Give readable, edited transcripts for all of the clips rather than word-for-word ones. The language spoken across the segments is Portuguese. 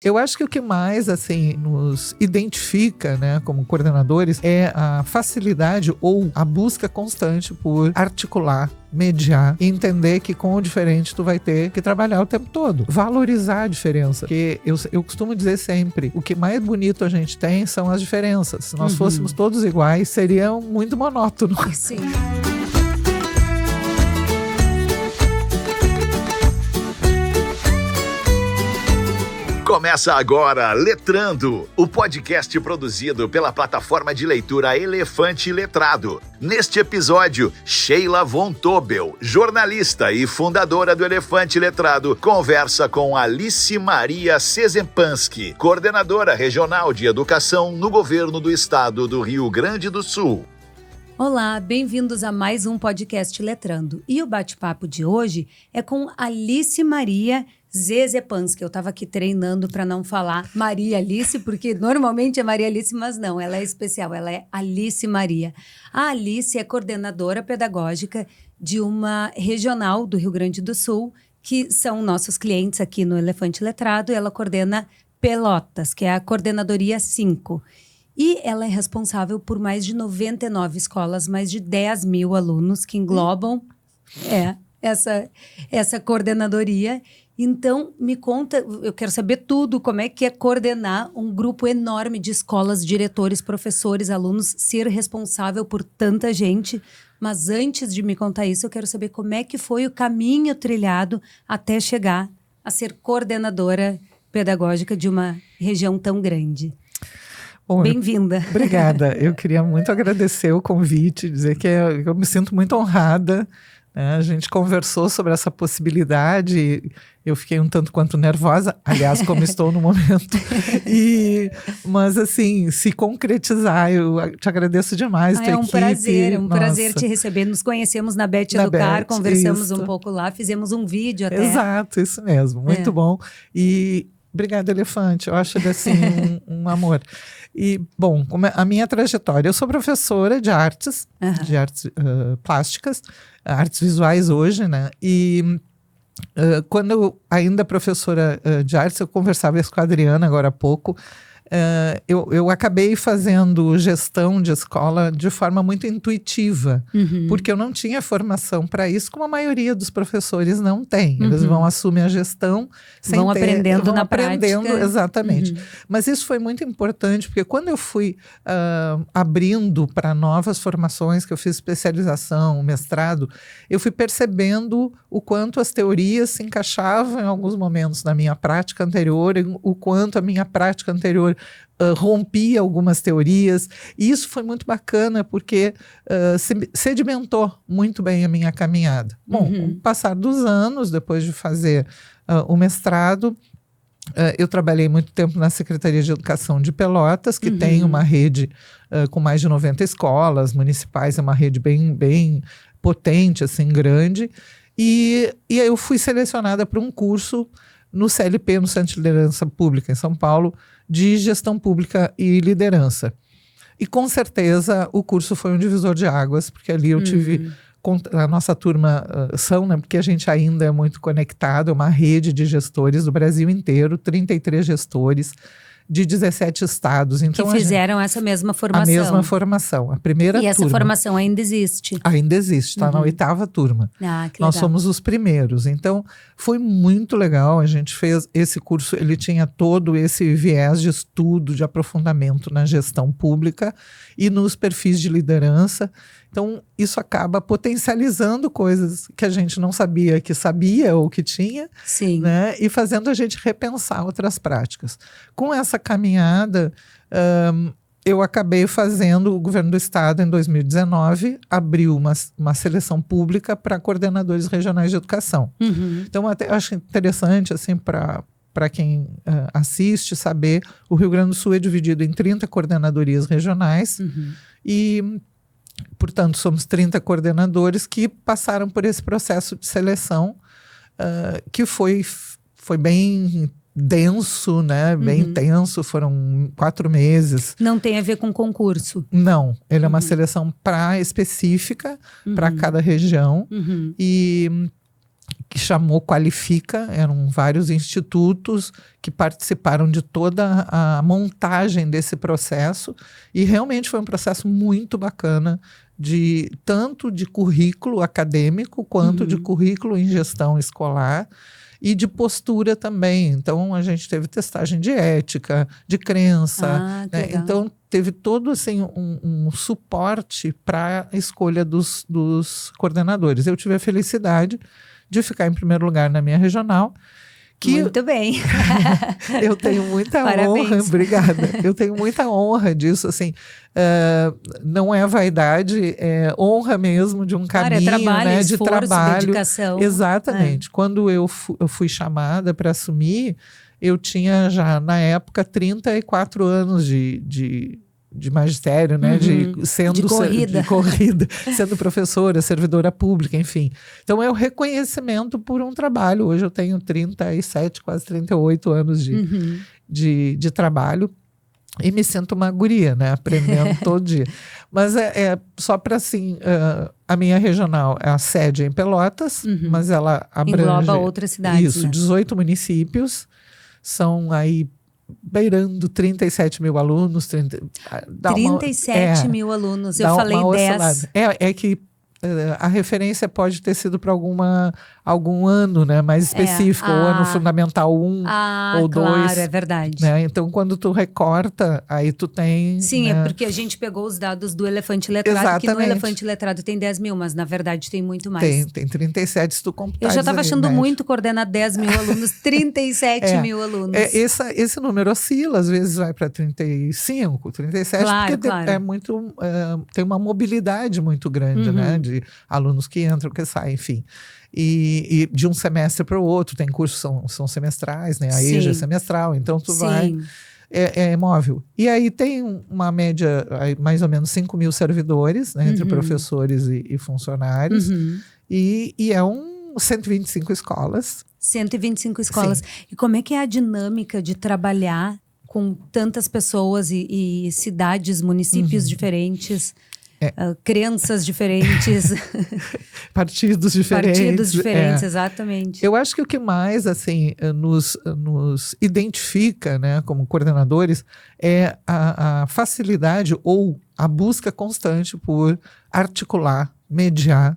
Eu acho que o que mais, assim, nos identifica, né, como coordenadores é a facilidade ou a busca constante por articular, mediar e entender que com o diferente tu vai ter que trabalhar o tempo todo. Valorizar a diferença. Porque eu costumo dizer sempre, o que mais bonito a gente tem são as diferenças. Se nós fôssemos todos iguais, seria muito monótono. Sim. Começa agora Letrando, o podcast produzido pela plataforma de leitura Elefante Letrado. Neste episódio, Sheila von Tobel, jornalista e fundadora do Elefante Letrado, conversa com Alice Maria Szepanski, coordenadora regional de educação no governo do estado do Rio Grande do Sul. Olá, bem-vindos a mais um podcast Letrando. E o bate-papo de hoje é com Alice Maria Szepanski. Eu estava aqui treinando para não falar Maria Alice, porque normalmente é Maria Alice, mas não, ela é especial, ela é Alice Maria. A Alice é coordenadora pedagógica de uma regional do Rio Grande do Sul, que são nossos clientes aqui no Elefante Letrado, e ela coordena Pelotas, que é a coordenadoria 5. E ela é responsável por mais de 99 escolas, mais de 10 mil alunos que englobam essa coordenadoria. Então, me conta, eu quero saber tudo, como é que é coordenar um grupo enorme de escolas, diretores, professores, alunos, ser responsável por tanta gente. Mas antes de me contar isso, eu quero saber como é que foi o caminho trilhado até chegar a ser coordenadora pedagógica de uma região tão grande. Bom, bem-vinda. Obrigada. Eu queria muito agradecer o convite, dizer que eu me sinto muito honrada. A gente conversou sobre essa possibilidade, eu fiquei um tanto quanto nervosa, aliás, como estou no momento, mas assim, se concretizar, eu te agradeço demais. É um prazer te receber. Nos conhecemos na Bet Educar, conversamos um pouco lá, fizemos um vídeo até. Exato, isso mesmo, muito bom. E obrigada, Elefante, eu acho assim um amor. E, bom, a minha trajetória, eu sou professora de artes, plásticas, artes visuais hoje, né? E quando eu ainda professora de artes, eu conversava isso com a Adriana agora há pouco, eu acabei fazendo gestão de escola de forma muito intuitiva, porque eu não tinha formação para isso, como a maioria dos professores não tem. Eles vão assumir a gestão sem vão aprendendo na prática. Exatamente. Mas isso foi muito importante, porque quando eu fui abrindo para novas formações, que eu fiz especialização, mestrado, eu fui percebendo o quanto as teorias se encaixavam em alguns momentos na minha prática anterior, o quanto a minha prática anterior rompia algumas teorias, e isso foi muito bacana porque sedimentou muito bem a minha caminhada. Bom, com o passar dos anos, depois de fazer o mestrado, eu trabalhei muito tempo na Secretaria de Educação de Pelotas, que tem uma rede com mais de 90 escolas municipais, é uma rede bem potente, assim, grande, e aí eu fui selecionada para um curso no CLP, no Centro de Liderança Pública, em São Paulo, de Gestão Pública e Liderança. E com certeza o curso foi um divisor de águas, porque ali eu tive, a nossa turma né, porque a gente ainda é muito conectado, é uma rede de gestores do Brasil inteiro, 33 gestores, de 17 estados. Então, que fizeram essa mesma formação. A mesma formação, a primeira turma. E essa formação ainda existe? Ainda existe, está na 8ª turma. Ah, que Nós legal. somos os primeiros. Então, foi muito legal. A gente fez esse curso, ele tinha todo esse viés de estudo, de aprofundamento na gestão pública e nos perfis de liderança. Então, isso acaba potencializando coisas que a gente não sabia que sabia ou que tinha, Sim. Né? E fazendo a gente repensar outras práticas. Com essa caminhada, eu acabei fazendo, o governo do estado, em 2019, abriu uma seleção pública para coordenadores regionais de educação. Então, até acho interessante, assim, para quem assiste, saber, o Rio Grande do Sul é dividido em 30 coordenadorias regionais e, portanto, somos 30 coordenadores que passaram por esse processo de seleção que foi bem denso, né? Bem intenso, foram 4 meses. Não tem a ver com concurso? Não, ele é uma seleção específica para cada região e que chamou Qualifica, eram vários institutos que participaram de toda a montagem desse processo, e realmente foi um processo muito bacana, tanto de currículo acadêmico, quanto de currículo em gestão escolar, e de postura também. Então, a gente teve testagem de ética, de crença, né? Então, teve todo assim, um suporte para a escolha dos coordenadores. Eu tive a felicidade de ficar em primeiro lugar na minha regional. Muito bem. Eu tenho muita honra, obrigada. Eu tenho muita honra disso, assim, não é vaidade, é honra mesmo de um caminho, é trabalho, né, esforço, de trabalho. Dedicação. Exatamente. Quando eu fui chamada para assumir, eu tinha já, na época, 34 anos de magistério, né? De corrida, sendo professora, servidora pública, enfim. Então, é o reconhecimento por um trabalho. Hoje eu tenho 37, quase 38 anos de trabalho e me sinto uma guria, né? Aprendendo todo dia. Mas só para assim, a minha regional, a sede é em Pelotas, mas ela abrange... Engloba outras cidades. Isso, 18 municípios, são aí beirando 37 mil alunos. 37 mil alunos, eu falei 10. É que a referência pode ter sido para algum ano, né, mais específico, o ano fundamental 1 ou 2. Claro, é verdade. Né? Então, quando tu recorta, aí tu tem... Sim, né? é porque a gente pegou os dados do Elefante Letrado, Exatamente. que no Elefante Letrado tem 10 mil, mas na verdade tem muito mais. Tem 37 se tu computar. Eu já estava achando muito coordenar 10 mil alunos, 37 mil alunos. Esse número oscila, às vezes vai para 35, 37, porque é muito, tem uma mobilidade muito grande, né, de alunos que entram, que saem, enfim. E de um semestre para o outro, tem cursos são semestrais, né? A EJA é semestral, então tu vai... É móvel. E aí tem uma média, mais ou menos 5 mil servidores, né, entre professores e funcionários, e é 125 escolas. 125 escolas. Sim. E como é que é a dinâmica de trabalhar com tantas pessoas e cidades, municípios diferentes... crenças diferentes. Partidos diferentes. Exatamente. Eu acho que o que mais assim, nos identifica, né, como coordenadores é a facilidade ou a busca constante por articular, mediar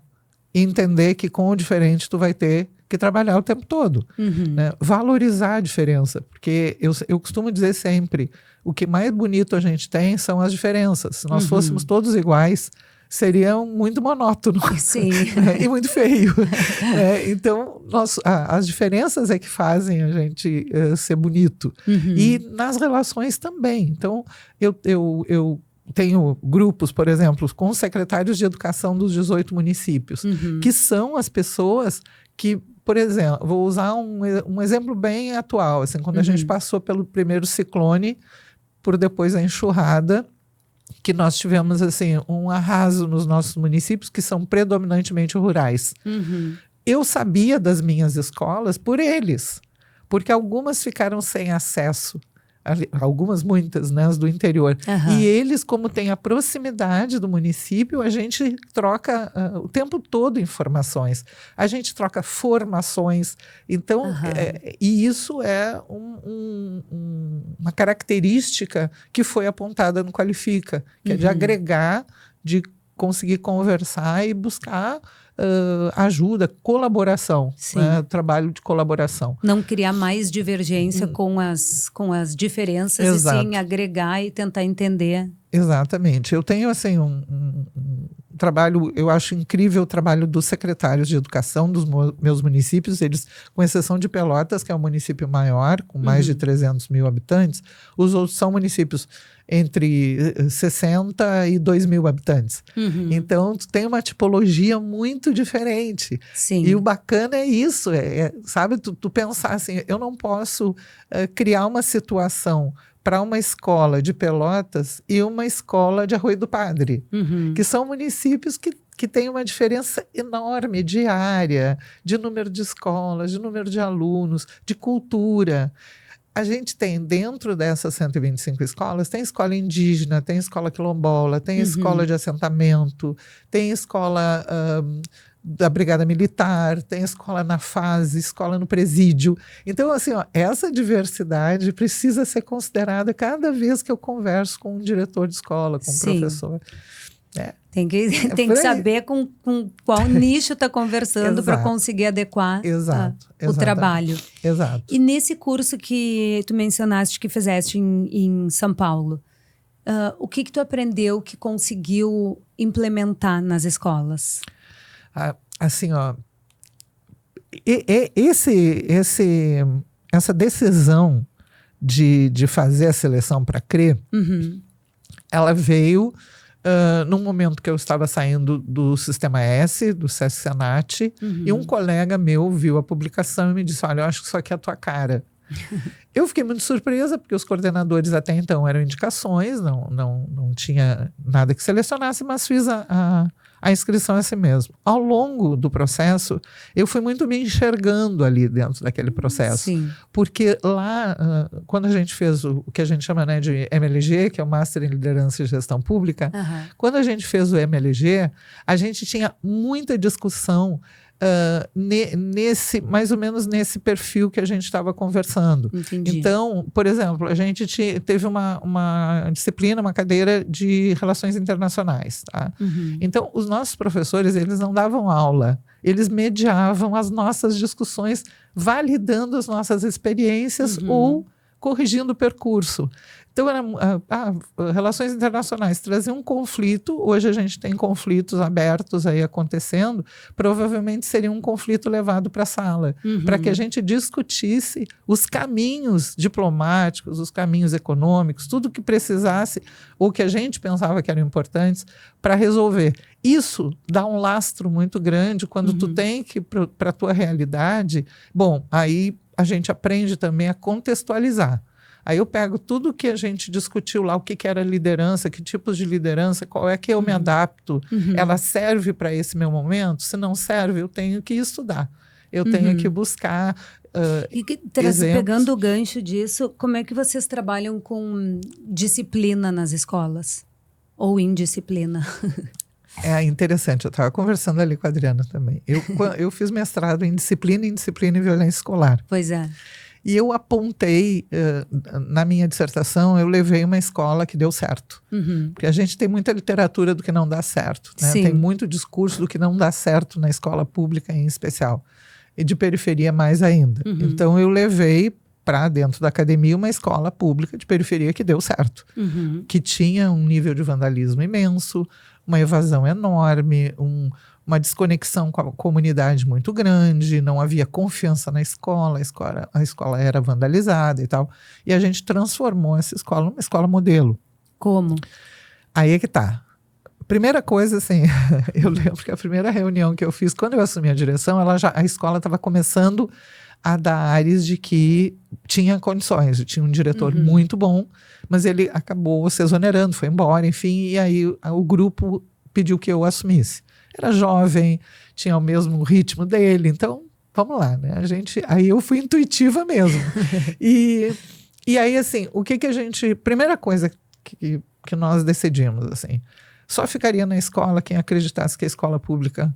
e entender que com o diferente tu vai ter que trabalhar o tempo todo. Né? Valorizar a diferença, porque eu costumo dizer sempre, o que mais bonito a gente tem são as diferenças. Se nós fôssemos todos iguais, seria muito monótono. Sim. E muito feio. Então, as diferenças é que fazem a gente ser bonito. E nas relações também. Então, eu tenho grupos, por exemplo, com secretários de educação dos 18 municípios, que são as pessoas que, por exemplo, vou usar um exemplo bem atual, assim, quando a gente passou pelo primeiro ciclone, por depois a enxurrada, que nós tivemos assim, um arraso nos nossos municípios, que são predominantemente rurais. Eu sabia das minhas escolas por eles, porque algumas ficaram sem acesso, muitas, né, as do interior. E eles, como tem a proximidade do município, a gente troca o tempo todo informações. A gente troca formações. Então, e isso é uma característica que foi apontada no Qualifica, que é de agregar, de conseguir conversar e buscar ajuda, colaboração, né? Trabalho de colaboração. Não criar mais divergência com as diferenças. Exato. E sim agregar e tentar entender. Exatamente. Eu tenho assim um trabalho, eu acho incrível o trabalho dos secretários de educação dos meus municípios, eles, com exceção de Pelotas, que é um município maior, com mais de 300 mil habitantes, os outros são municípios entre 60 e 2 mil habitantes. Então, tu tem uma tipologia muito diferente. Sim. E o bacana é isso, sabe, tu pensar assim, eu não posso criar uma situação para uma escola de Pelotas e uma escola de Arroio do Padre, que são municípios que têm uma diferença enorme de área, de número de escolas, de número de alunos, de cultura. a gente tem dentro dessas 125 escolas, tem escola indígena, tem escola quilombola, tem escola de assentamento, tem escola da Brigada Militar, tem escola na fase, escola no presídio. Então, assim, essa diversidade precisa ser considerada cada vez que eu converso com um diretor de escola, com um professor. Tem que saber com qual nicho está conversando para conseguir adequar o trabalho. Exato. E nesse curso que tu mencionaste que fizeste em São Paulo, o que tu aprendeu que conseguiu implementar nas escolas? Assim, essa decisão de fazer a seleção para CRE, ela veio num momento que eu estava saindo do Sistema S, do SESC Senat, e um colega meu viu a publicação e me disse, olha, eu acho que isso aqui é a tua cara. Eu fiquei muito surpresa, porque os coordenadores até então eram indicações, não tinha nada que selecionasse, mas fiz a inscrição assim mesmo. Ao longo do processo, eu fui muito me enxergando ali dentro daquele processo. Sim. Porque lá, quando a gente fez o que a gente chama, né, de MLG, que é o Master em Liderança e Gestão Pública, quando a gente fez o MLG, a gente tinha muita discussão mais ou menos nesse perfil que a gente estava conversando. Entendi. Então, por exemplo, a gente teve uma disciplina, uma cadeira de relações internacionais. Tá? Então, os nossos professores, eles não davam aula, eles mediavam as nossas discussões, validando as nossas experiências ou corrigindo o percurso. Então, relações internacionais traziam um conflito. Hoje a gente tem conflitos abertos aí acontecendo. Provavelmente seria um conflito levado para a sala, para que a gente discutisse os caminhos diplomáticos, os caminhos econômicos, tudo que precisasse ou que a gente pensava que eram importantes para resolver. Isso dá um lastro muito grande quando tu tem que, para a tua realidade, bom, aí a gente aprende também a contextualizar. Aí eu pego tudo que a gente discutiu lá, o que era liderança, que tipos de liderança, qual é que eu me adapto, ela serve para esse meu momento? Se não serve, eu tenho que estudar, eu tenho que buscar pegando o gancho disso, como é que vocês trabalham com disciplina nas escolas? Ou indisciplina? É interessante, eu estava conversando ali com a Adriana também. Eu fiz mestrado em disciplina e violência escolar. Pois é. E eu apontei, na minha dissertação, eu levei uma escola que deu certo. Porque a gente tem muita literatura do que não dá certo. Né? Tem muito discurso do que não dá certo na escola pública em especial. E de periferia mais ainda. Então eu levei para dentro da academia uma escola pública de periferia que deu certo. Que tinha um nível de vandalismo imenso, uma evasão enorme, uma desconexão com a comunidade muito grande, não havia confiança na escola, a escola era vandalizada e tal. E a gente transformou essa escola numa escola modelo. Como? Aí é que tá. Primeira coisa, assim, eu lembro que a primeira reunião que eu fiz, quando eu assumi a direção, a escola estava começando a dar ares de que tinha condições, tinha um diretor muito bom, mas ele acabou se exonerando, foi embora, enfim, e aí o grupo pediu que eu assumisse. Era jovem, tinha o mesmo ritmo dele, então vamos lá, né? Aí eu fui intuitiva mesmo. E aí, assim, o que a gente... Primeira coisa que nós decidimos, assim, só ficaria na escola quem acreditasse que a escola pública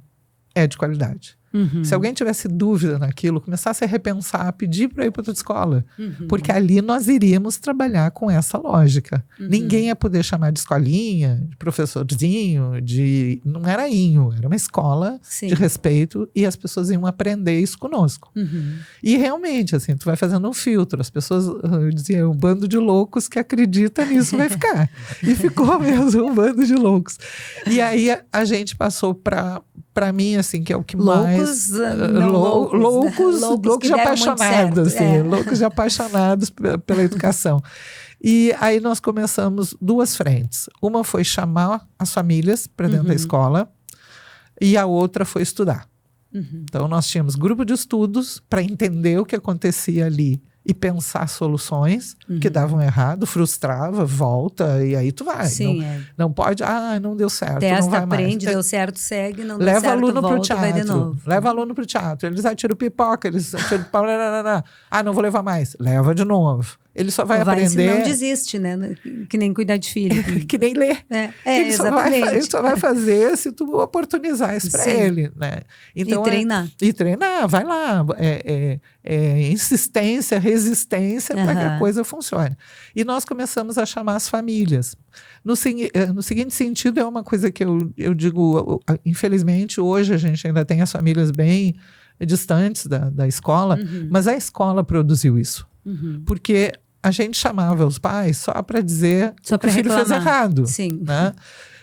é de qualidade. Se alguém tivesse dúvida naquilo, começasse a repensar, pedir para ir para outra escola. Porque ali nós iríamos trabalhar com essa lógica. Ninguém ia poder chamar de escolinha, de professorzinho, não era inho, era uma escola de respeito e as pessoas iam aprender isso conosco. E realmente, assim, tu vai fazendo um filtro. As pessoas, eu dizia, um bando de loucos que acredita nisso vai ficar. E ficou mesmo um bando de loucos. E aí a gente passou para mim, assim, que é o que mais... Loucos de apaixonados, assim, loucos de apaixonados pela educação. E aí nós começamos duas frentes. Uma foi chamar as famílias para dentro da escola e a outra foi estudar. Então nós tínhamos grupo de estudos para entender o que acontecia ali e pensar soluções que davam errado, frustrava, volta, e aí tu vai. Sim, não pode, não deu certo, testa, não vai aprende, mais. deu certo, segue, não deu Leva certo, aluno volta, pro teatro, vai de novo. leva aluno pro teatro, eles atiram pipoca, eles atiram pau, não vou levar mais, leva de novo. Ele só vai aprender... Não desiste, né? Que nem cuidar de filho. Que nem ler. Ele exatamente. só vai fazer se tu oportunizar isso para ele, né? Então, E treinar, vai lá. Insistência, resistência para que a coisa funcione. E nós começamos a chamar as famílias. No seguinte sentido, é uma coisa que eu digo, infelizmente, hoje a gente ainda tem as famílias bem distantes da escola, mas a escola produziu isso. Porque a gente chamava os pais só para dizer que o filho fez errado. Sim. Né?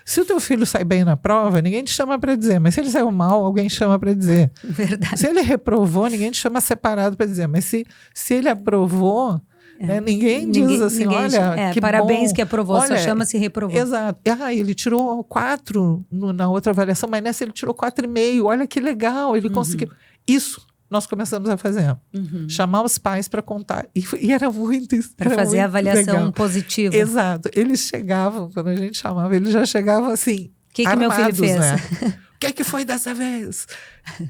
Se o teu filho sai bem na prova, ninguém te chama para dizer. Mas se ele saiu mal, alguém chama para dizer. Verdade. Se ele reprovou, ninguém te chama separado para dizer. Mas se ele aprovou, né, ninguém diz assim, olha, que parabéns bom. Que aprovou, olha, só chama-se reprovou. Exato. Ele tirou 4 na outra avaliação, mas nessa ele tirou 4,5. Olha que legal, ele conseguiu. Isso nós começamos a fazer. Chamar os pais para contar. E era muito isso. Para fazer a avaliação legal. Positiva. Exato. Eles chegavam, quando a gente chamava, eles já chegavam assim. O que meu filho fez? Né? O que foi dessa vez?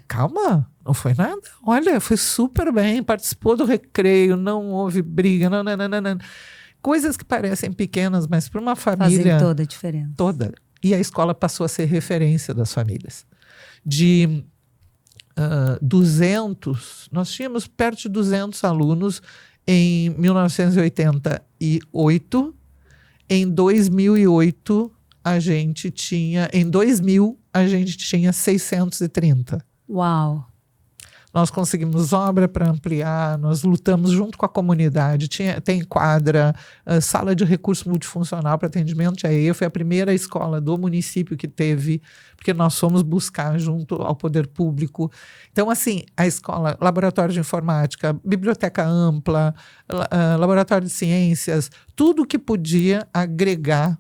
Calma, não foi nada. Olha, foi super bem, participou do recreio, não houve briga, não. Coisas que parecem pequenas, mas para uma família... Fazem toda a diferença. Toda. E a escola passou a ser referência das famílias. De 200, nós tínhamos perto de 200 alunos em 1988. Em 2008, em 2000, a gente tinha 630. Uau! Nós conseguimos obra para ampliar, nós lutamos junto com a comunidade, tem quadra, sala de recurso multifuncional para atendimento de AE. Foi a primeira escola do município que teve, porque nós fomos buscar junto ao poder público. Então, assim, a escola, laboratório de informática, biblioteca ampla, laboratório de ciências, tudo que podia agregar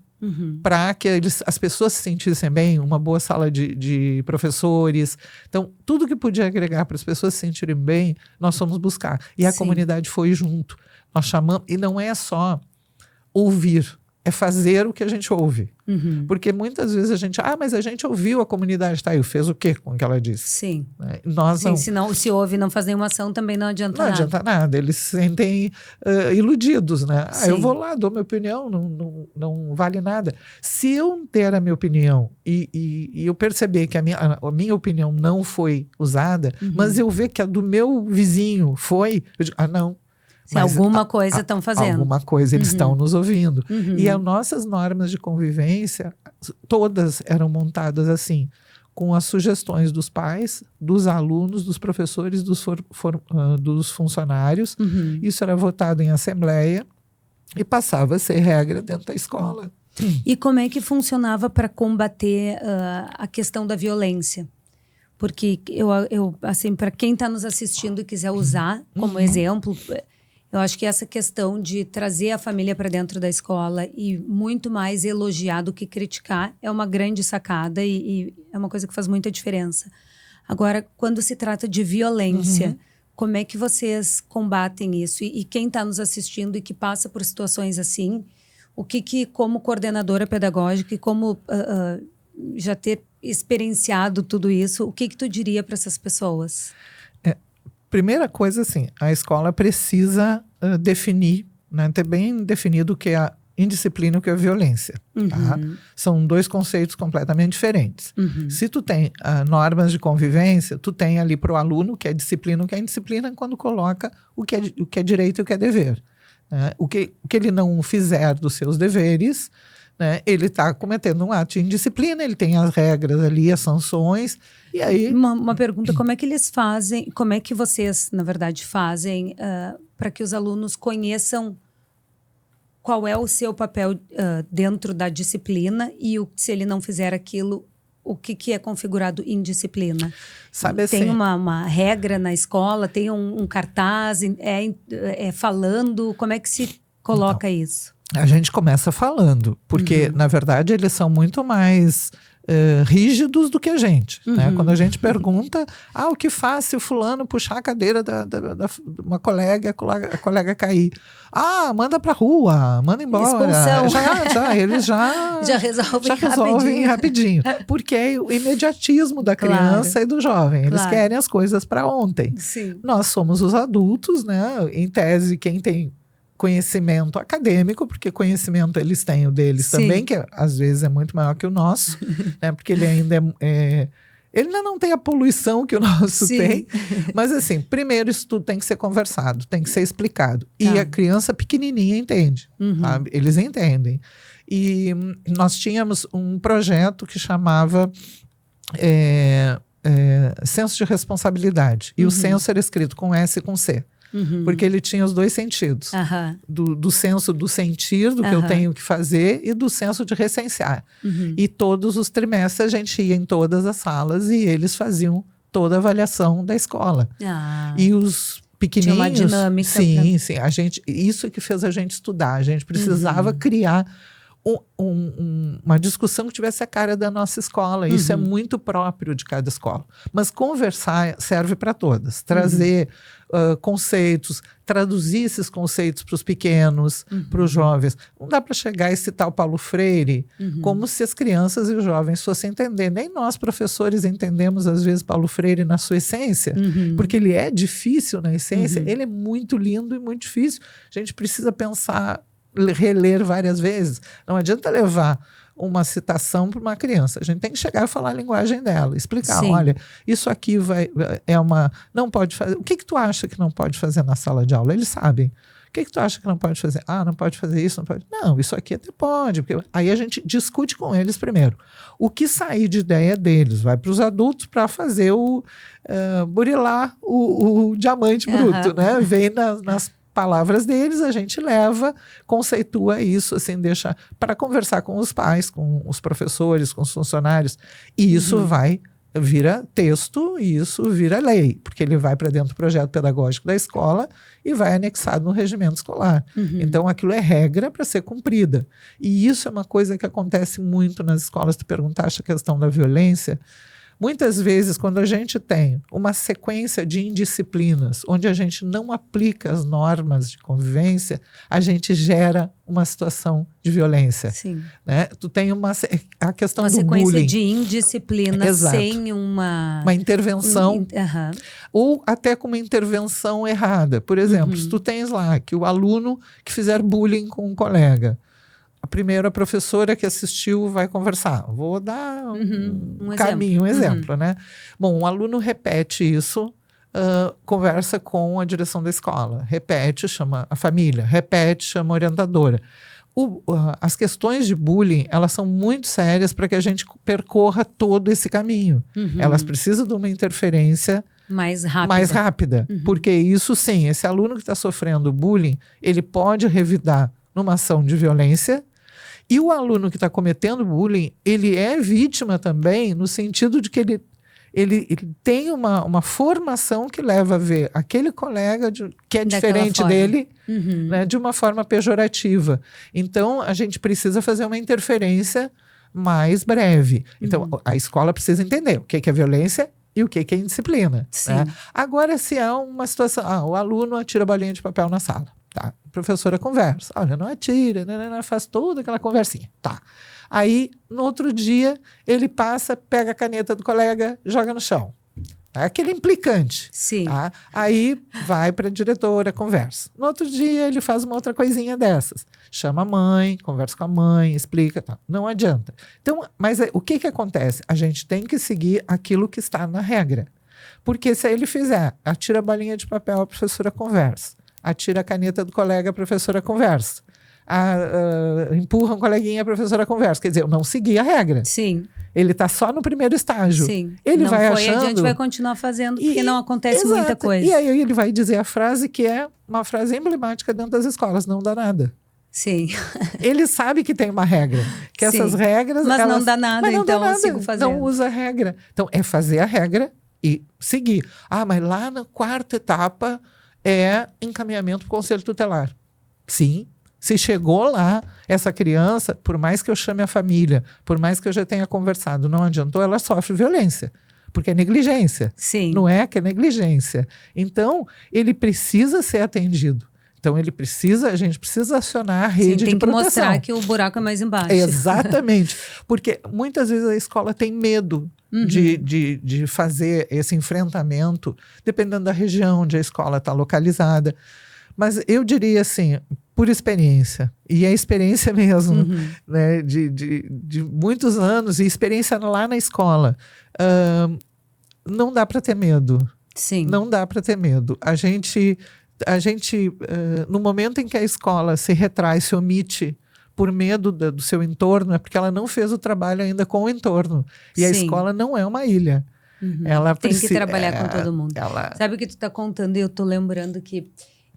para que as pessoas se sentissem bem, uma boa sala de professores. Então, tudo que podia agregar para as pessoas se sentirem bem, nós fomos buscar. E a comunidade foi junto. Nós chamamos, e não é só ouvir, é fazer o que a gente ouve. Porque muitas vezes a gente, mas a gente ouviu a comunidade, e fez o quê com o que ela disse? Sim. Nós não. Se ouve e não faz nenhuma ação, também não adianta nada. Não adianta nada, eles se sentem iludidos, né? Eu vou lá, dou minha opinião, não vale nada. Se eu der a minha opinião e eu perceber que a minha opinião não foi usada, mas eu ver que a do meu vizinho foi, eu digo, não. Alguma coisa estão fazendo. Alguma coisa, eles estão nos ouvindo. E as nossas normas de convivência, todas eram montadas assim, com as sugestões dos pais, dos alunos, dos professores, dos funcionários. Isso era votado em assembleia e passava a ser regra dentro da escola. E como é que funcionava para combater a questão da violência? Porque eu assim, para quem está nos assistindo e quiser usar como exemplo... Eu acho que essa questão de trazer a família para dentro da escola e muito mais elogiar do que criticar é uma grande sacada e é uma coisa que faz muita diferença. Agora, quando se trata de violência, como é que vocês combatem isso? E quem está nos assistindo e que passa por situações assim, o que como coordenadora pedagógica e como já ter experienciado tudo isso, o que tu diria para essas pessoas? Primeira coisa, assim, a escola precisa definir, né, ter bem definido o que é a indisciplina e o que é a violência. Tá? São 2 conceitos completamente diferentes. Se tu tem normas de convivência, tu tem ali para o aluno o que é disciplina, o que é indisciplina, quando coloca o que é direito e o que é dever. Né? O que ele não fizer dos seus deveres, né, ele está cometendo um ato de indisciplina, ele tem as regras ali, as sanções, e aí... Uma pergunta, como é que eles fazem, como é que vocês, na verdade, fazem para que os alunos conheçam qual é o seu papel dentro da disciplina e se ele não fizer aquilo, o que é configurado indisciplina? Sabe assim, tem uma regra na escola, tem um cartaz, falando, como é que se coloca isso? A gente começa falando, porque, na verdade, eles são muito mais rígidos do que a gente. Né? Quando a gente pergunta, o que faz se o fulano puxar a cadeira de uma colega, a colega cair? Manda pra rua, manda embora. Expulsão. Eles já resolvem rapidinho. Porque é o imediatismo da criança e do jovem. Eles querem as coisas para ontem. Sim. Nós somos os adultos, né? Em tese, quem tem conhecimento acadêmico, porque conhecimento eles têm o deles também, que às vezes é muito maior que o nosso, né? Porque ele ainda ele ainda não tem a poluição que o nosso tem. Mas assim, primeiro isso tudo tem que ser conversado, tem que ser explicado. E a criança pequenininha entende, sabe? Eles entendem. E nós tínhamos um projeto que chamava senso de responsabilidade. E o senso era escrito com S e com C. Porque ele tinha os dois sentidos. Do senso do sentir, do que eu tenho que fazer, e do senso de recensear. E todos os trimestres a gente ia em todas as salas e eles faziam toda a avaliação da escola. E os pequenininhos... Tinha uma dinâmica. Sim. Isso que fez a gente estudar. A gente precisava criar uma discussão que tivesse a cara da nossa escola. Isso é muito próprio de cada escola. Mas conversar serve para todas. Trazer conceitos, traduzir esses conceitos para os pequenos, para os jovens. Não dá para chegar a citar o Paulo Freire como se as crianças e os jovens fossem entender. Nem nós, professores, entendemos, às vezes, Paulo Freire na sua essência, porque ele é difícil na essência, ele é muito lindo e muito difícil. A gente precisa pensar, reler várias vezes. Não adianta levar uma citação para uma criança. A gente tem que chegar e falar a linguagem dela, explicar, olha, isso aqui não pode fazer. O que tu acha que não pode fazer na sala de aula? Eles sabem. O que tu acha que não pode fazer? Não pode fazer isso, não pode. Não, isso aqui até pode. Porque aí a gente discute com eles primeiro. O que sair de ideia deles vai para os adultos para fazer burilar o diamante bruto, né? Vem nas palavras deles, a gente leva, conceitua isso, assim, deixa para conversar com os pais, com os professores, com os funcionários, e isso vira texto e isso vira lei, porque ele vai para dentro do projeto pedagógico da escola e vai anexado no regimento escolar. Então, aquilo é regra para ser cumprida. E isso é uma coisa que acontece muito nas escolas. Tu perguntaste a questão da violência. Muitas vezes, quando a gente tem uma sequência de indisciplinas, onde a gente não aplica as normas de convivência, a gente gera uma situação de violência. Né? Tu tem a questão do bullying. Uma sequência de indisciplina sem uma intervenção, ou até com uma intervenção errada. Por exemplo, se tu tens lá que o aluno que fizer bullying com um colega, primeiro a professora que assistiu vai conversar. Vou dar um exemplo, né? Bom, um aluno repete isso, conversa com a direção da escola, repete, chama a família, repete, chama a orientadora. As questões de bullying, elas são muito sérias para que a gente percorra todo esse caminho. Elas precisam de uma interferência mais rápida. Porque isso sim, esse aluno que está sofrendo bullying, ele pode revidar numa ação de violência. E o aluno que está cometendo bullying, ele é vítima também, no sentido de que ele tem uma formação que leva a ver aquele colega que é diferente dele, né, de uma forma pejorativa. Então, a gente precisa fazer uma interferência mais breve. Então, a escola precisa entender o que é violência e o que é indisciplina. Né? Agora, se há uma situação, o aluno atira bolinha de papel na sala. Tá. A professora conversa. Olha, não atira, faz toda aquela conversinha. Tá. Aí, no outro dia, ele passa, pega a caneta do colega, joga no chão. É aquele implicante. Tá? Aí, vai para a diretora, conversa. No outro dia, ele faz uma outra coisinha dessas. Chama a mãe, conversa com a mãe, explica. Tá. Não adianta. Então, mas o que acontece? A gente tem que seguir aquilo que está na regra. Porque se ele fizer, atira a bolinha de papel, a professora conversa. Atira a caneta do colega, a professora conversa. Empurra um coleguinha, a professora conversa. Quer dizer, eu não segui a regra. Ele está só no primeiro estágio. Ele não vai foi, achando... a gente vai continuar fazendo, porque não acontece muita coisa. E aí ele vai dizer a frase que é uma frase emblemática dentro das escolas: não dá nada. Ele sabe que tem uma regra. Que essas regras... Mas não dá nada, então eu sigo fazendo. Não usa a regra. Então, é fazer a regra e seguir. Mas lá na quarta etapa... é encaminhamento para o conselho tutelar. Sim, Se chegou lá, essa criança, por mais que eu chame a família, por mais que eu já tenha conversado, não adiantou, ela sofre violência. Porque é negligência. Sim. Não é que é negligência. Então, ele precisa ser atendido. Então, a gente precisa acionar a rede de proteção. Tem que mostrar que o buraco é mais embaixo. Exatamente. Porque muitas vezes a escola tem medo de fazer esse enfrentamento, dependendo da região onde a escola está localizada. Mas eu diria assim, por experiência, e é experiência mesmo, né, de muitos anos, e experiência lá na escola, não dá para ter medo. Sim. Não dá para ter medo. A gente no momento em que a escola se retrai, se omite por medo do seu entorno, é porque ela não fez o trabalho ainda com o entorno. E a escola não é uma ilha. Ela tem que trabalhar com todo mundo. Ela... Sabe o que tu está contando? Eu estou lembrando que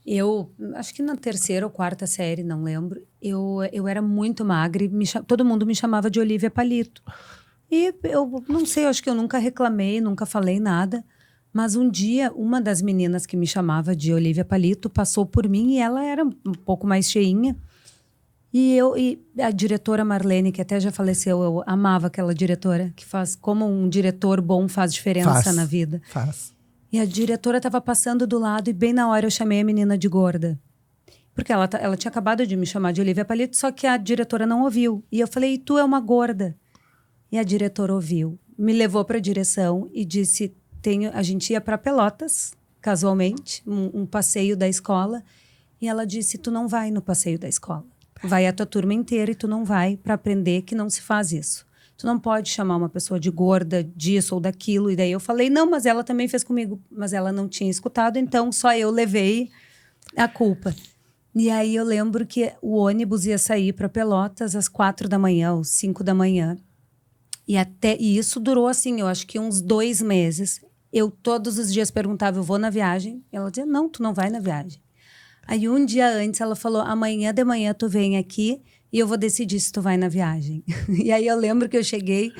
eu, acho que na 3ª ou 4ª série, não lembro, eu era muito magra e todo mundo me chamava de Olivia Palito. E eu não sei, eu acho que eu nunca reclamei, nunca falei nada. Mas um dia, uma das meninas que me chamava de Olivia Palito passou por mim e ela era um pouco mais cheinha. E a diretora Marlene, que até já faleceu, eu amava aquela diretora, que faz como um diretor bom faz diferença na vida. Faz. E a diretora estava passando do lado e bem na hora eu chamei a menina de gorda. Porque ela tinha acabado de me chamar de Olivia Palito, só que a diretora não ouviu. E eu falei, tu é uma gorda. E a diretora ouviu, me levou para a direção e disse, a gente ia para Pelotas, casualmente, um passeio da escola. E ela disse, tu não vai no passeio da escola. Vai a tua turma inteira e tu não vai para aprender que não se faz isso. Tu não pode chamar uma pessoa de gorda, disso ou daquilo. E daí eu falei, não, mas ela também fez comigo. Mas ela não tinha escutado, então só eu levei a culpa. E aí eu lembro que o ônibus ia sair para Pelotas às 4 da manhã, ou 5 da manhã. E isso durou assim, eu acho que uns 2 meses. Eu todos os dias perguntava, eu vou na viagem? Ela dizia, não, tu não vai na viagem. Aí um dia antes ela falou, amanhã de manhã tu vem aqui e eu vou decidir se tu vai na viagem. E aí eu lembro que eu cheguei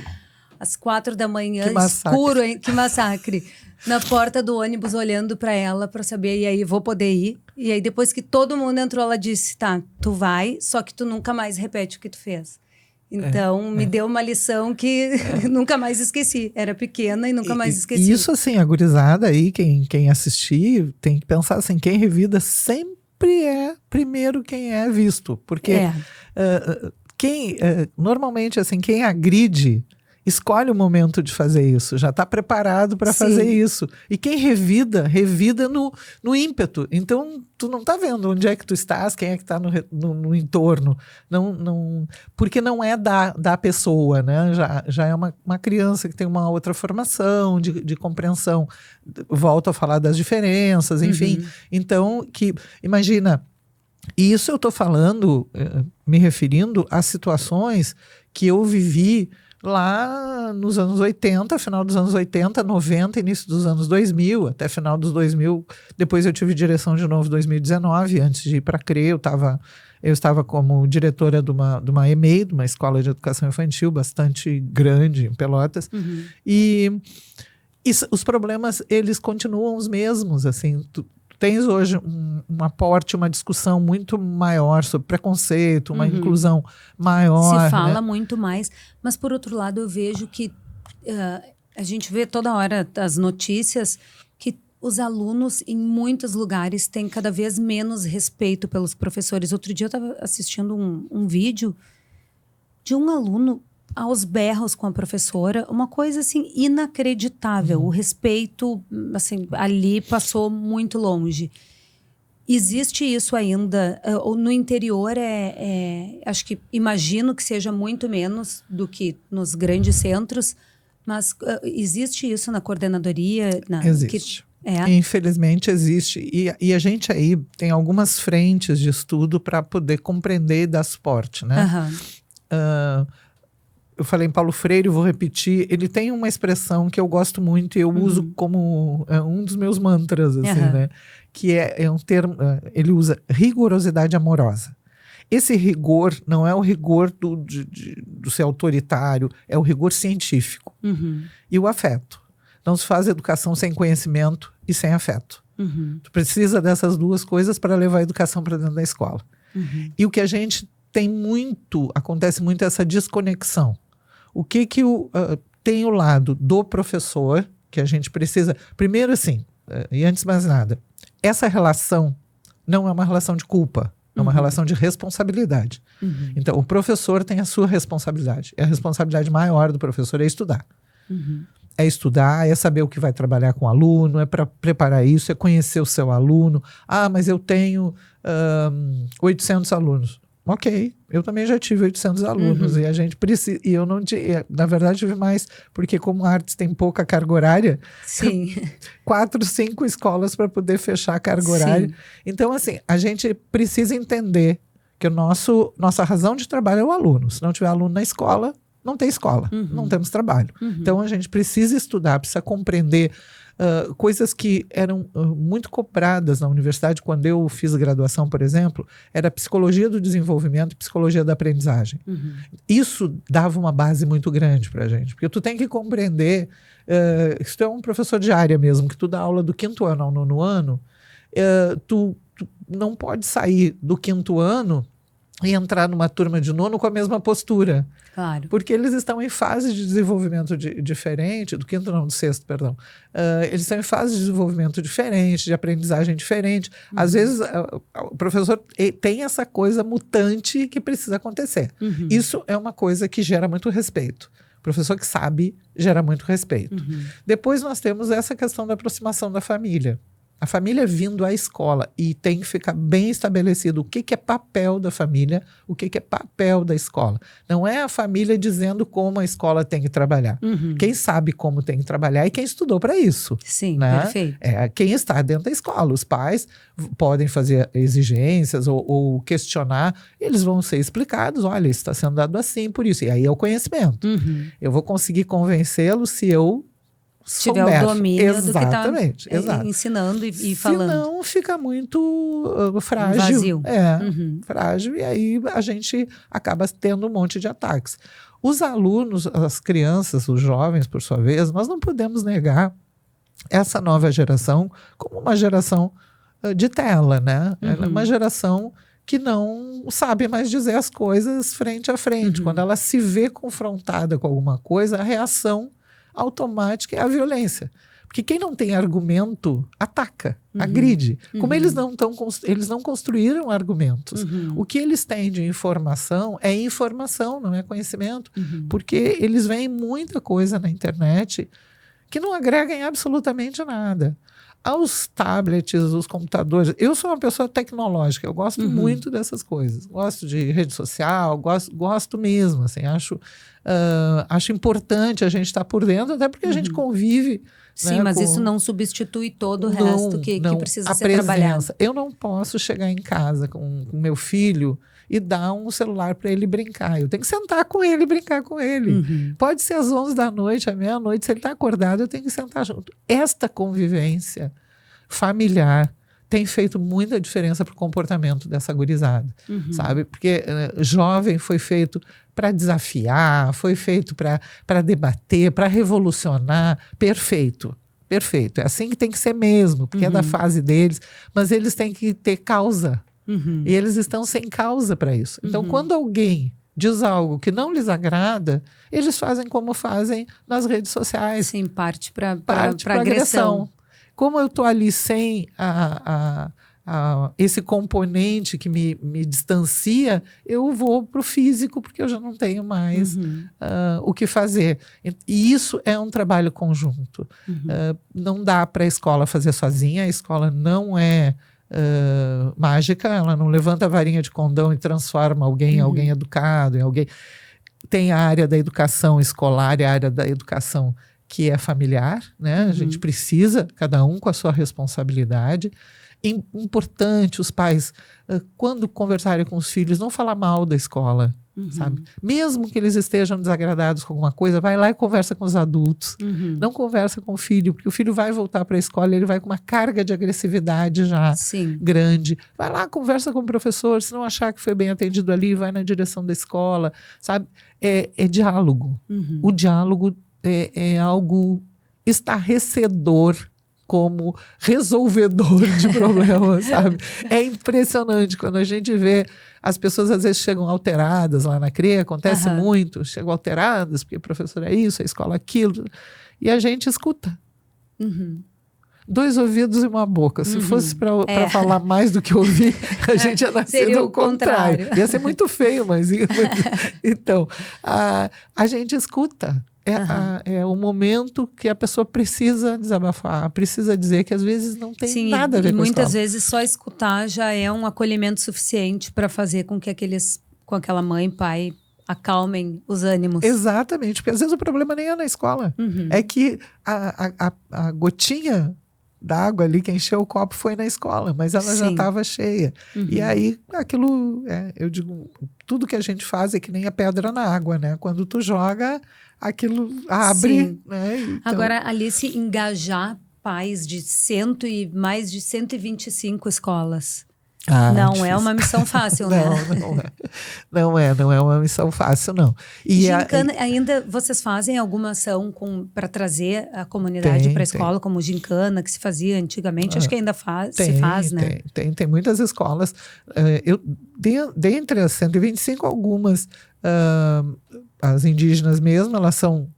às 4 da manhã, escuro, hein? Que massacre. Na porta do ônibus olhando para ela para saber, e aí vou poder ir? E aí depois que todo mundo entrou, ela disse, tá, tu vai, só que tu nunca mais repete o que tu fez. Então, me deu uma lição que nunca mais esqueci. Era pequena e nunca mais esqueci. E isso, assim, a gurizada aí, quem assistir, tem que pensar assim, quem revida sempre é primeiro quem é visto. Porque normalmente, assim, quem agride escolhe o momento de fazer isso, já está preparado para fazer isso. E quem revida no ímpeto. Então, tu não está vendo onde é que tu estás, quem é que está no entorno. Porque não é da pessoa, né? Já é uma criança que tem uma outra formação de compreensão. Volto a falar das diferenças, enfim. Então, imagina, e isso eu estou falando, me referindo a situações que eu vivi lá nos anos 80, final dos anos 80, 90, início dos anos 2000, até final dos 2000. Depois eu tive direção de novo em 2019, antes de ir para a CRE, eu estava como diretora de uma EMEI, de uma escola de educação infantil bastante grande em Pelotas. E os problemas, eles continuam os mesmos, assim. Tens hoje um aporte, uma discussão muito maior sobre preconceito, uma inclusão maior. Se fala muito mais, mas por outro lado eu vejo que a gente vê toda hora as notícias que os alunos em muitos lugares têm cada vez menos respeito pelos professores. Outro dia eu estava assistindo um vídeo de um aluno aos berros com a professora, uma coisa assim inacreditável. O respeito, assim, ali passou muito longe. Existe isso ainda? No interior acho que imagino que seja muito menos do que nos grandes centros, mas existe isso na coordenadoria? Existe. Infelizmente existe. E a gente aí tem algumas frentes de estudo para poder compreender e dar suporte, né? Eu falei em Paulo Freire, vou repetir. Ele tem uma expressão que eu gosto muito e eu uso como um dos meus mantras, assim, né? Que é um termo, ele usa rigorosidade amorosa. Esse rigor não é o rigor do ser autoritário, é o rigor científico. E o afeto. Não se faz educação sem conhecimento e sem afeto. Tu precisa dessas duas coisas para levar a educação para dentro da escola. E o que a gente acontece muito essa desconexão. O que tem o lado do professor, que a gente precisa... Primeiro, assim, e antes de mais nada, essa relação não é uma relação de culpa, é uma relação de responsabilidade. Então, o professor tem a sua responsabilidade. E a responsabilidade maior do professor é estudar. É estudar, é saber o que vai trabalhar com o aluno, é para preparar isso, é conhecer o seu aluno. Ah, mas eu tenho 800 alunos. Ok, eu também já tive 800 alunos e a gente precisa... E eu não tinha... Na verdade, tive mais, porque como artes tem pouca carga horária... Sim. 4, 5 escolas para poder fechar a carga horária. Então, assim, a gente precisa entender que nossa razão de trabalho é o aluno. Se não tiver aluno na escola, não tem escola, não temos trabalho. Então, a gente precisa estudar, precisa compreender coisas que eram muito cobradas na universidade. Quando eu fiz graduação, por exemplo, era psicologia do desenvolvimento e psicologia da aprendizagem. Isso dava uma base muito grande para a gente, porque tu tem que compreender, se tu é um professor de área mesmo, que tu dá aula do 5º ano ao 9º ano, tu não pode sair do 5º ano e entrar numa turma de 9º com a mesma postura. Claro. Porque eles estão em fase de desenvolvimento diferente, do 5º não, do 6º, perdão. Eles estão em fase de desenvolvimento diferente, de aprendizagem diferente. Às vezes, o professor tem essa coisa mutante que precisa acontecer. Isso é uma coisa que gera muito respeito. O professor que sabe gera muito respeito. Depois nós temos essa questão da aproximação da família. A família vindo à escola, e tem que ficar bem estabelecido o que é papel da família, o que é papel da escola. Não é a família dizendo como a escola tem que trabalhar. Quem sabe como tem que trabalhar é quem estudou para isso. Sim, né? perfeito. É quem está dentro da escola. Os pais podem fazer exigências ou questionar, eles vão ser explicados, olha, isso está sendo dado assim, por isso. E aí é o conhecimento. Eu vou conseguir convencê-lo se eu tiver o domínio exatamente, do que está ensinando e falando. Senão fica muito frágil. Vazio. Frágil, e aí a gente acaba tendo um monte de ataques. Os alunos, as crianças, os jovens, por sua vez, nós não podemos negar essa nova geração como uma geração de tela, né? Ela é uma geração que não sabe mais dizer as coisas frente a frente. Quando ela se vê confrontada com alguma coisa, a reação automática é a violência. Porque quem não tem argumento, ataca, agride. Como eles não construíram argumentos. O que eles têm de informação é informação, não é conhecimento. Porque eles veem muita coisa na internet que não agrega em absolutamente nada. Aos tablets, os computadores... Eu sou uma pessoa tecnológica, eu gosto muito dessas coisas. Gosto de rede social, gosto mesmo, assim, acho importante a gente estar por dentro, até porque a gente convive... Sim, né, mas isso não substitui todo o resto que precisa ser trabalhado. Eu não posso chegar em casa com meu filho e dar um celular para ele brincar. Eu tenho que sentar com ele e brincar com ele. Pode ser às 11 da noite, à meia-noite, se ele está acordado, eu tenho que sentar junto. Esta convivência familiar tem feito muita diferença para o comportamento dessa gurizada, sabe? Porque jovem foi feito para desafiar, foi feito para debater, para revolucionar. Perfeito. É assim que tem que ser mesmo, porque é da fase deles, mas eles têm que ter causa. E eles estão sem causa para isso. Então, quando alguém diz algo que não lhes agrada, eles fazem como fazem nas redes sociais. Sim, parte para agressão. Como eu estou ali sem esse componente que me distancia, eu vou para o físico, porque eu já não tenho mais o que fazer. E isso é um trabalho conjunto. Não dá para a escola fazer sozinha, a escola não é mágica, ela não levanta a varinha de condão e transforma alguém em alguém educado, em alguém... Tem a área da educação escolar e a área da educação que é familiar, né? A gente precisa, cada um com a sua responsabilidade. Importante os pais, quando conversarem com os filhos, não falar mal da escola, sabe? Mesmo que eles estejam desagradados com alguma coisa, vai lá e conversa com os adultos. Não conversa com o filho, porque o filho vai voltar para a escola e ele vai com uma carga de agressividade já grande. Vai lá, conversa com o professor, se não achar que foi bem atendido ali, vai na direção da escola, sabe? É diálogo. O diálogo é algo estarrecedor como resolvedor de problemas, sabe? É impressionante quando a gente vê as pessoas às vezes chegam alteradas lá na CRE, acontece muito, chegam alteradas porque o professor é isso, a escola é aquilo, e a gente escuta. 2 ouvidos e uma boca. Se fosse para falar mais do que ouvir, a gente ia nascer do contrário. Ia ser muito feio, mas... Então, a gente escuta. É o momento que a pessoa precisa desabafar, precisa dizer que às vezes não tem nada a ver com a escola. E muitas vezes só escutar já é um acolhimento suficiente para fazer com que com aquela mãe, pai, acalmem os ânimos. Exatamente, porque às vezes o problema nem é na escola. É que a gotinha d'água ali que encheu o copo foi na escola, mas ela já estava cheia. E aí, aquilo, eu digo, tudo que a gente faz é que nem a pedra na água, né? Quando tu joga, aquilo abre. Né? Então... Agora, Alice, engajar pais de mais de 125 escolas. Não difícil. É uma missão fácil, né? Não é uma missão fácil, não. E gincana, ainda vocês fazem alguma ação para trazer a comunidade para a escola, como gincana, que se fazia antigamente? Acho que ainda se faz, né? Tem muitas escolas. Dentre as 125, algumas, as indígenas mesmo, elas são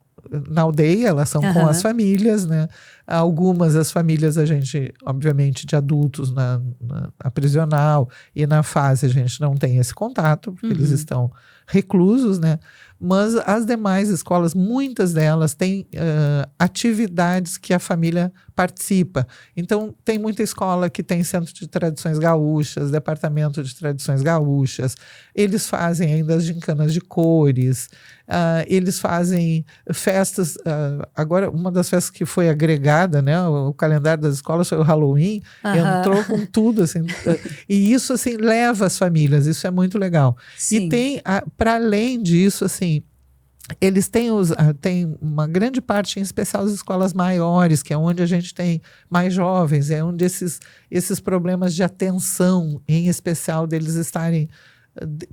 na aldeia, elas são com as famílias, né? Algumas as famílias a gente, obviamente, de adultos na prisional e na fase a gente não tem esse contato, porque eles estão reclusos, né? Mas as demais escolas, muitas delas têm atividades que a família participa. Então, tem muita escola que tem centro de tradições gaúchas, departamento de tradições gaúchas. Eles fazem ainda as gincanas de cores. Eles fazem festas. Agora, uma das festas que foi agregada, né? O calendário das escolas foi o Halloween. Entrou com tudo, assim. E isso, assim, leva as famílias. Isso é muito legal. Sim. E tem, para além disso, assim, eles têm uma grande parte, em especial as escolas maiores, que é onde a gente tem mais jovens, é onde esses problemas de atenção, em especial deles estarem,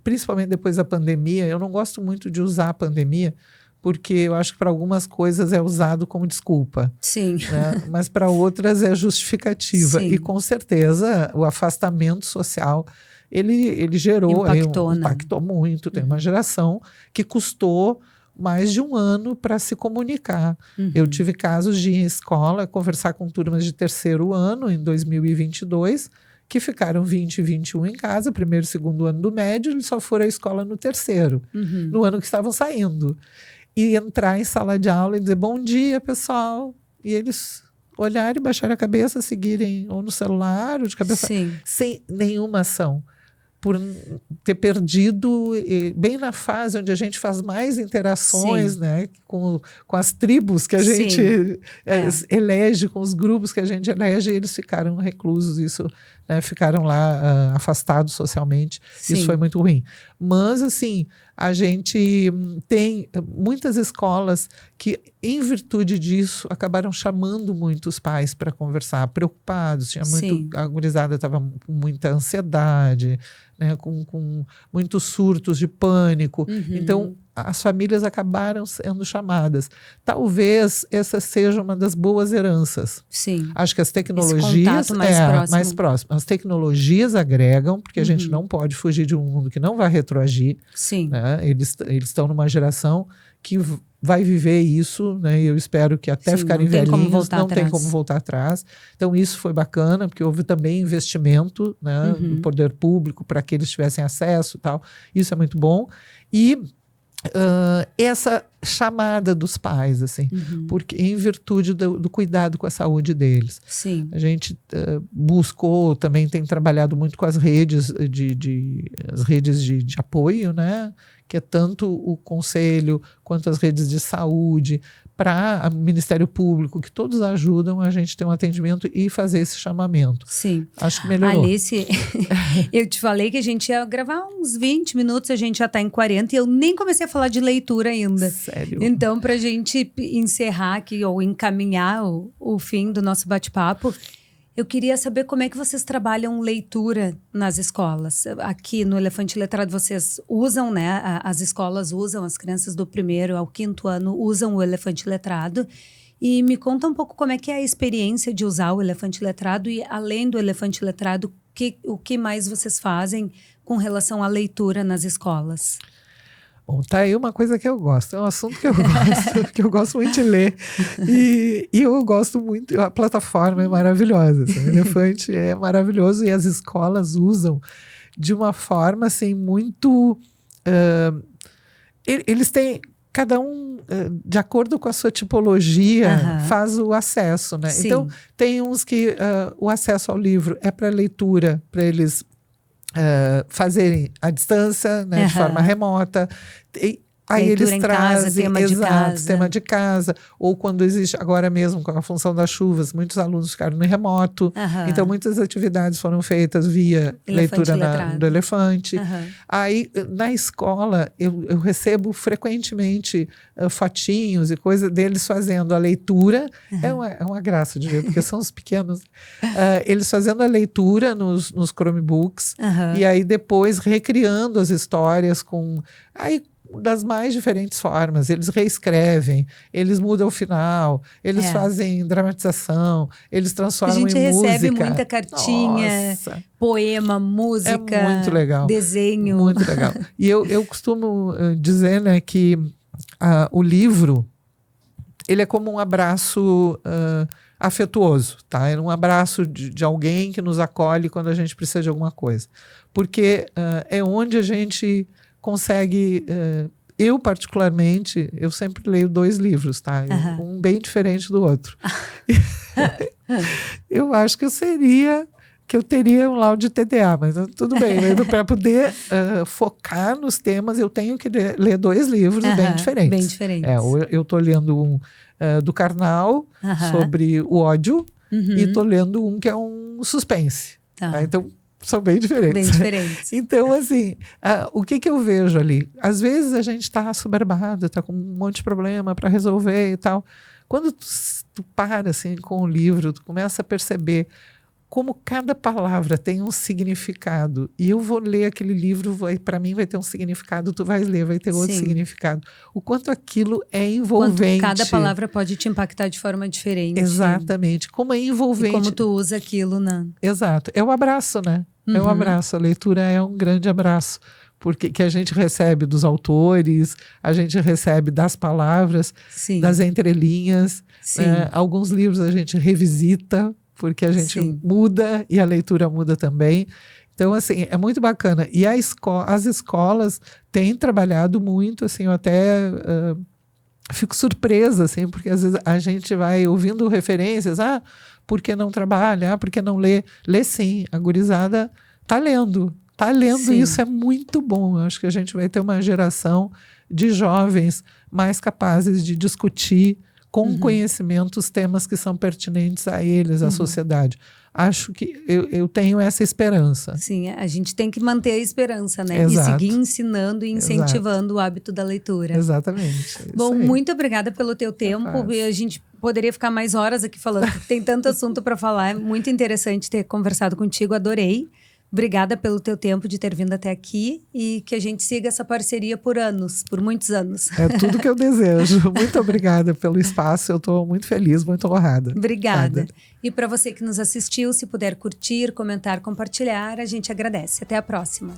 principalmente depois da pandemia. Eu não gosto muito de usar a pandemia, porque eu acho que para algumas coisas é usado como desculpa. Sim. Né? Mas para outras é justificativa. Sim. E com certeza o afastamento social ele gerou, impactou muito. Tem uma geração que custou mais de 1 ano para se comunicar. Eu tive casos de ir em escola, conversar com turmas de 3º ano em 2022, que ficaram 20 e 21 em casa, 1º e 2º ano do médio, eles só foram à escola no 3º, no ano que estavam saindo. E entrar em sala de aula e dizer, bom dia, pessoal. E eles olharem, baixarem a cabeça, seguirem ou no celular ou de cabeça, sem nenhuma ação. Por ter perdido, bem na fase onde a gente faz mais interações, né, com as tribos que a gente elege, com os grupos que a gente elege, eles ficaram reclusos, isso, né, ficaram lá afastados socialmente. Isso foi muito ruim. Mas, assim, a gente tem muitas escolas que, em virtude disso, acabaram chamando muito os pais para conversar, preocupados. A gurizada estava com muita ansiedade, né, com muitos surtos de pânico. Então, as famílias acabaram sendo chamadas. Talvez essa seja uma das boas heranças. Sim. Acho que as tecnologias... mais próximo. As tecnologias agregam, porque a gente não pode fugir de um mundo que não vai retroagir. Sim. Né? Eles estão numa geração que vai viver isso, né? Eu espero que até ficarem velhinhos, não tem como voltar atrás. Então, isso foi bacana, porque houve também investimento, né, do poder público para que eles tivessem acesso e tal. Isso é muito bom. E essa chamada dos pais, assim, porque em virtude do cuidado com a saúde deles. Sim. A gente buscou, também tem trabalhado muito com as redes de apoio, né? Que é tanto o Conselho quanto as redes de saúde, para o Ministério Público, que todos ajudam a gente ter um atendimento e fazer esse chamamento. Sim. Acho que melhorou. Alice, eu te falei que a gente ia gravar uns 20 minutos, a gente já está em 40 e eu nem comecei a falar de leitura ainda. Sério? Então, para a gente encerrar aqui ou encaminhar o fim do nosso bate-papo, eu queria saber como é que vocês trabalham leitura nas escolas. Aqui no Elefante Letrado vocês usam, né? As escolas usam, as crianças do 1º ao 5º ano usam o Elefante Letrado. E me conta um pouco como é que é a experiência de usar o Elefante Letrado e, além do Elefante Letrado, o que mais vocês fazem com relação à leitura nas escolas? Bom, tá aí uma coisa que eu gosto, é um assunto que eu gosto, que eu gosto muito de ler, e eu gosto muito, a plataforma é maravilhosa, assim, o Elefante é maravilhoso e as escolas usam de uma forma, assim, muito... eles têm, cada um, de acordo com a sua tipologia, faz o acesso, né? Sim. Então, tem uns que o acesso ao livro é para leitura, para eles fazerem à distância, né, de forma remota. Aí leitura eles em trazem, casa, tema de casa. tema de casa, ou quando existe, agora mesmo com a função das chuvas, muitos alunos ficaram no remoto, então muitas atividades foram feitas via leitura do Elefante. Aí na escola eu recebo frequentemente fotinhos e coisas deles fazendo a leitura, é uma graça de ver, porque são os pequenos, eles fazendo a leitura nos Chromebooks, e aí depois recriando as histórias das mais diferentes formas. Eles reescrevem, eles mudam o final, eles fazem dramatização, eles transformam em música. A gente recebe muita cartinha, poema, música, é muito legal, desenho. Muito legal. E eu costumo dizer, né, que o livro, ele é como um abraço afetuoso, tá? É um abraço de alguém que nos acolhe quando a gente precisa de alguma coisa. Porque é onde a gente consegue, eu particularmente, eu sempre leio 2 livros, tá? Um bem diferente do outro. Eu acho que eu teria um laudo de TDA, mas tudo bem, para poder focar nos temas, eu tenho que ler 2 livros bem diferentes. Bem diferentes. Eu estou lendo um do Karnal, sobre o ódio, e estou lendo um que é um suspense. Tá? Então, são bem diferentes. Bem diferentes. Então, assim, o que eu vejo ali? Às vezes a gente está assoberbado, está com um monte de problema para resolver e tal. Quando tu para assim, com o livro, tu começa a perceber como cada palavra tem um significado. E eu vou ler aquele livro, para mim vai ter um significado, tu vais ler, vai ter outro significado. O quanto aquilo é envolvente. Quanto cada palavra pode te impactar de forma diferente. Exatamente. Como é envolvente. E como tu usa aquilo, né? Exato. É o abraço, né? É um abraço. A leitura é um grande abraço. Porque que a gente recebe dos autores, a gente recebe das palavras, das entrelinhas. Alguns livros a gente revisita, porque a gente muda e a leitura muda também. Então, assim, é muito bacana. E as escolas têm trabalhado muito, assim, eu até fico surpresa, assim, porque às vezes a gente vai ouvindo referências, por que não trabalha? Por que não lê? Lê sim, a gurizada tá lendo. Isso é muito bom. Eu acho que a gente vai ter uma geração de jovens mais capazes de discutir com conhecimento os temas que são pertinentes a eles, à sociedade. Acho que eu tenho essa esperança. Sim, a gente tem que manter a esperança, né? Exato. E seguir ensinando e incentivando o hábito da leitura. Exatamente. Bom, muito obrigada pelo teu tempo. A gente poderia ficar mais horas aqui falando, tem tanto assunto para falar. É muito interessante ter conversado contigo, adorei. Obrigada pelo teu tempo de ter vindo até aqui e que a gente siga essa parceria por muitos anos. É tudo que eu desejo. Muito obrigada pelo espaço, eu estou muito feliz, muito honrada. Obrigada. E para você que nos assistiu, se puder curtir, comentar, compartilhar, a gente agradece. Até a próxima.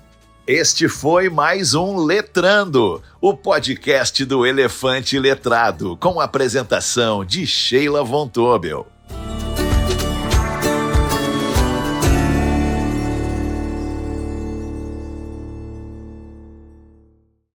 Este foi mais um Letrando, o podcast do Elefante Letrado, com a apresentação de Sheila Von Tobel.